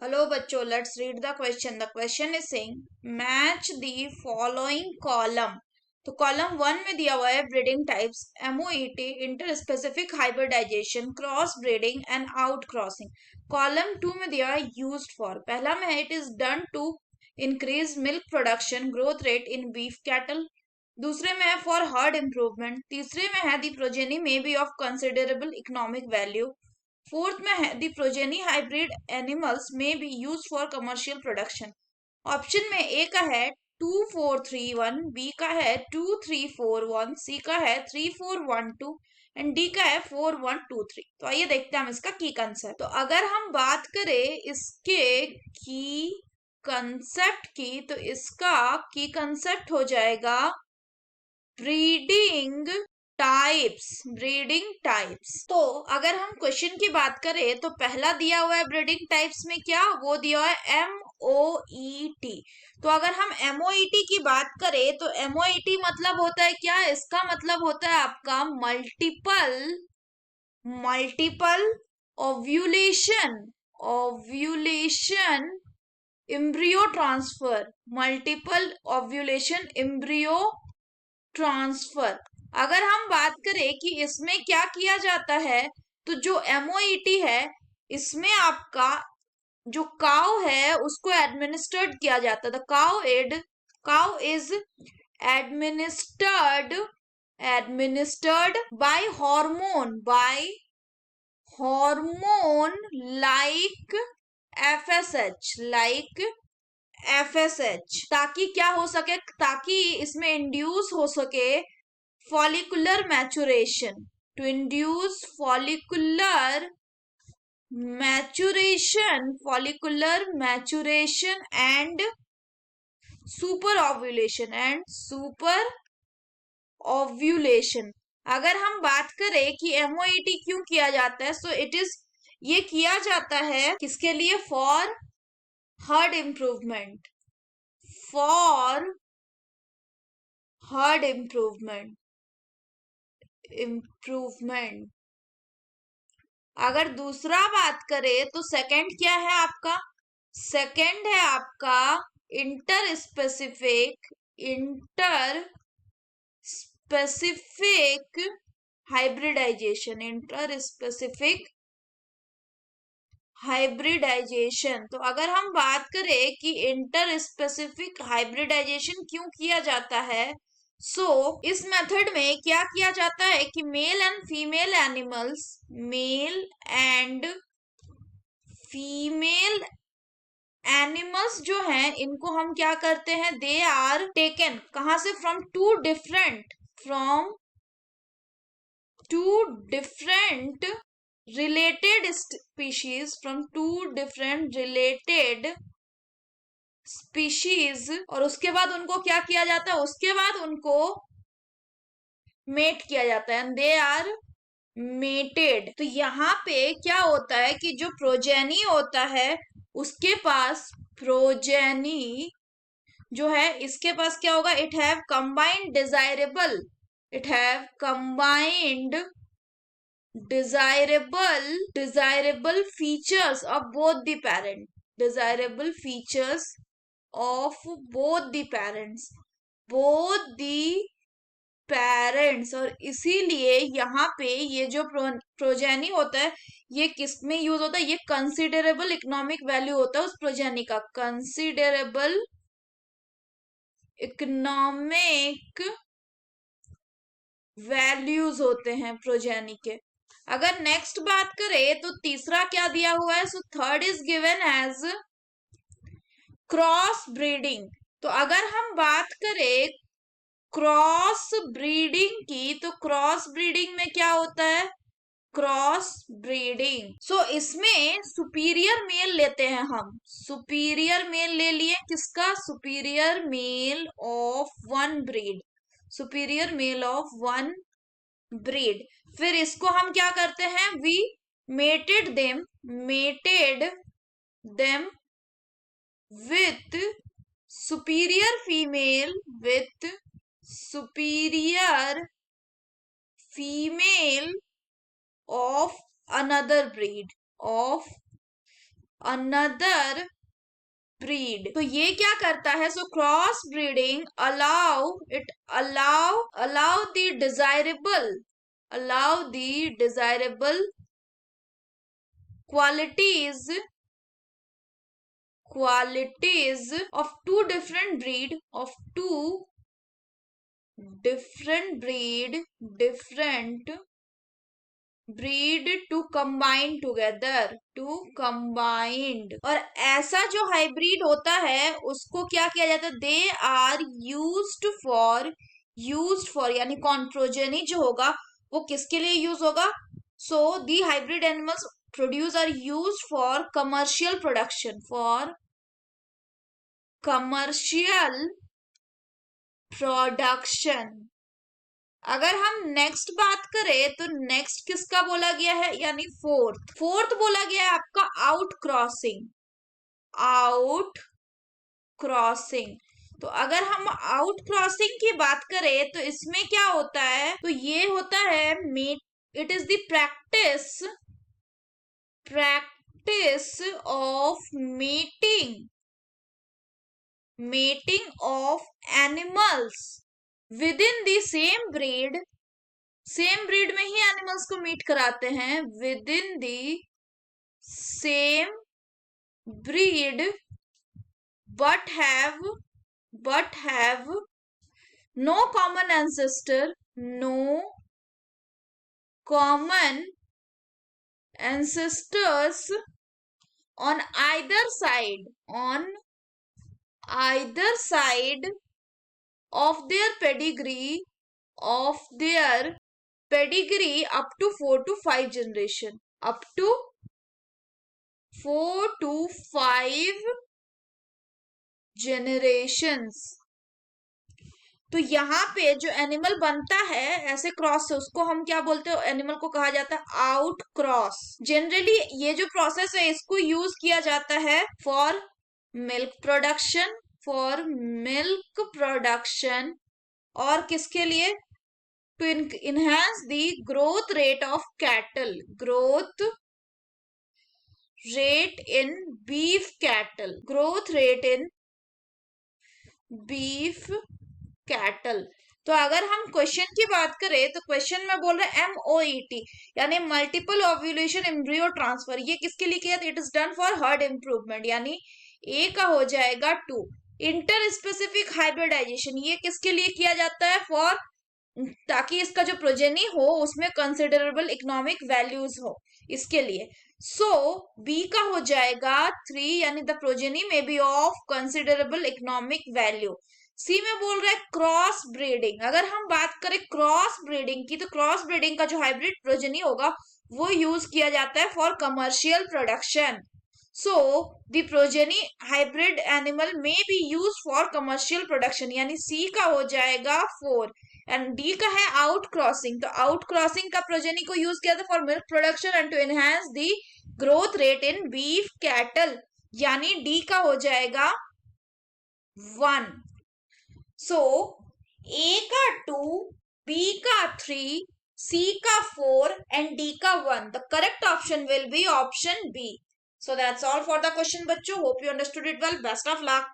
Hello बच्चों, let's read the question. The question is saying match the following column. तो column 1 में दिया हुआ है breeding types MOET, interspecific hybridization, cross breeding and out crossing. Column 2 में दिया है यूज्ड फॉर. पहला में है it is done to increase milk production growth rate in beef cattle. दूसरे में है फॉर हर्ड इम्प्रूवमेंट. तीसरे में है the progeny may be of considerable economic value. Fourth में है the progeny hybrid animals may be use for commercial production. Option में ए का है 2431, बी का है 2341, सी का है 3412 एंड डी का है 4123. तो आइए देखते हैं हम इसका की कंसेप्ट. तो अगर हम बात करें इसके की कंसेप्ट की, तो इसका की कंसेप्ट हो जाएगा ब्रीडिंग टाइप्स. तो अगर हम क्वेश्चन की बात करें तो पहला दिया हुआ है ब्रीडिंग टाइप्स में क्या, वो दिया हुआ है MOET. तो अगर हम MOET की बात करें तो MOET मतलब होता है क्या, इसका मतलब होता है आपका multiple ovulation embryo transfer. Multiple ovulation embryo transfer. अगर हम बात करें कि इसमें क्या किया जाता है, तो जो MOET है इसमें आपका जो काउ है उसको एडमिनिस्ट्रेट किया जाता है. Cow is administered by hormone like FSH, ताकि क्या हो सके, ताकि इसमें इंड्यूस हो सके follicular maturation, to induce follicular maturation and super ovulation. अगर हम बात करें कि MOET क्यों किया जाता है, सो ये किया जाता है किसके लिए, फॉर हर्ड इम्प्रूवमेंट. अगर दूसरा बात करें तो सेकंड है आपका इंटर स्पेसिफिक हाइब्रिडाइजेशन. तो अगर हम बात करें कि इंटर स्पेसिफिक हाइब्रिडाइजेशन क्यों किया जाता है, इस मेथड में क्या किया जाता है कि मेल एंड फीमेल एनिमल्स जो हैं इनको हम क्या करते हैं, दे आर टेकन कहां से, from two different related species, और उसके बाद उनको क्या किया जाता है, उसके बाद उनको मेट किया जाता है, एंड दे आर मेटेड. तो यहाँ पे क्या होता है कि जो प्रोजेनी होता है उसके पास प्रोजेनी जो है इसके पास क्या होगा, it have combined desirable features of both the parents. और इसीलिए यहाँ पे ये जो प्रोजेनी होता है ये किस में यूज होता है, ये कंसिडरेबल इकोनॉमिक वैल्यू होता है उस प्रोजेनी का, कंसिडरेबल इकोनॉमिक वैल्यूज होते हैं प्रोजेनी के. अगर नेक्स्ट बात करें तो तीसरा क्या दिया हुआ है, so third is given as cross breeding. तो अगर हम बात करें क्रॉस ब्रीडिंग की, तो क्रॉस ब्रीडिंग में क्या होता है, क्रॉस ब्रीडिंग. इसमें सुपीरियर मेल लेते हैं हम, सुपीरियर मेल ले लिए किसका, superior male of one breed. फिर इसको हम क्या करते हैं, we mated them with superior female of another breed another breed. तो ये क्या करता है? So cross breeding allow the desirable qualities of two different breed to combine together, और ऐसा जो हाइब्रिड होता है उसको क्या किया जाता है? दे आर यूज्ड फॉर यानी कॉन्ट्रोजेनी जो होगा वो किसके लिए यूज होगा? So the hybrid animals produce are used for commercial production, अगर हम नेक्स्ट बात करें तो नेक्स्ट किसका बोला गया है? यानी फोर्थ बोला गया है आपका आउट क्रॉसिंग। तो अगर हम आउट क्रॉसिंग की बात करें तो इसमें क्या होता है? तो ये होता है it is the practice of mating of animals within the same breed में ही एनिमल्स को मीट कराते हैं, within the same breed but have no common ancestors on either side of their pedigree up to 4 to 5 generation, up to 4 to 5 generations। तो यहाँ पे जो animal बनता है ऐसे क्रॉस से उसको हम क्या बोलते हैं? एनिमल को कहा जाता है आउट क्रॉस। जनरली ये जो प्रोसेस है इसको यूज किया जाता है फॉर मिल्क प्रोडक्शन और किसके लिए? To enhance the growth rate of cattle, beef cattle. तो अगर हम क्वेश्चन की बात करें तो क्वेश्चन में बोल रहे MOET यानी मल्टीपल ओव्यूलेशन एम्ब्रियो ट्रांसफर, ये किसके लिए किया? It is done for heard improvement, यानी ए का हो जाएगा 2। इंटर स्पेसिफिक हाइब्रिडाइजेशन, ये किसके लिए किया जाता है? फॉर ताकि इसका जो प्रोजेनी हो उसमें कंसिडरेबल इकोनॉमिक वैल्यूज हो, इसके लिए। सो बी का हो जाएगा 3 यानी the progeny may be of considerable economic value. C में बोल रहा है क्रॉस ब्रीडिंग। अगर हम बात करें क्रॉस ब्रीडिंग की तो क्रॉस ब्रीडिंग का जो हाइब्रिड प्रोजेनी होगा वो यूज किया जाता है for commercial production. So the progeny hybrid animal may be use for commercial production, यानी सी का हो जाएगा 4। एंड डी का है आउट क्रॉसिंग। तो आउट क्रॉसिंग का प्रोजेनी को यूज किया था for milk production and to enhance the growth rate in beef cattle, यानी डी का हो जाएगा 1। सो ए का 2, बी का 3, सी का 4 एंड डी का 1। The correct option will be option B. So that's all for the question बच्चों. Hope you understood it well. Best of luck.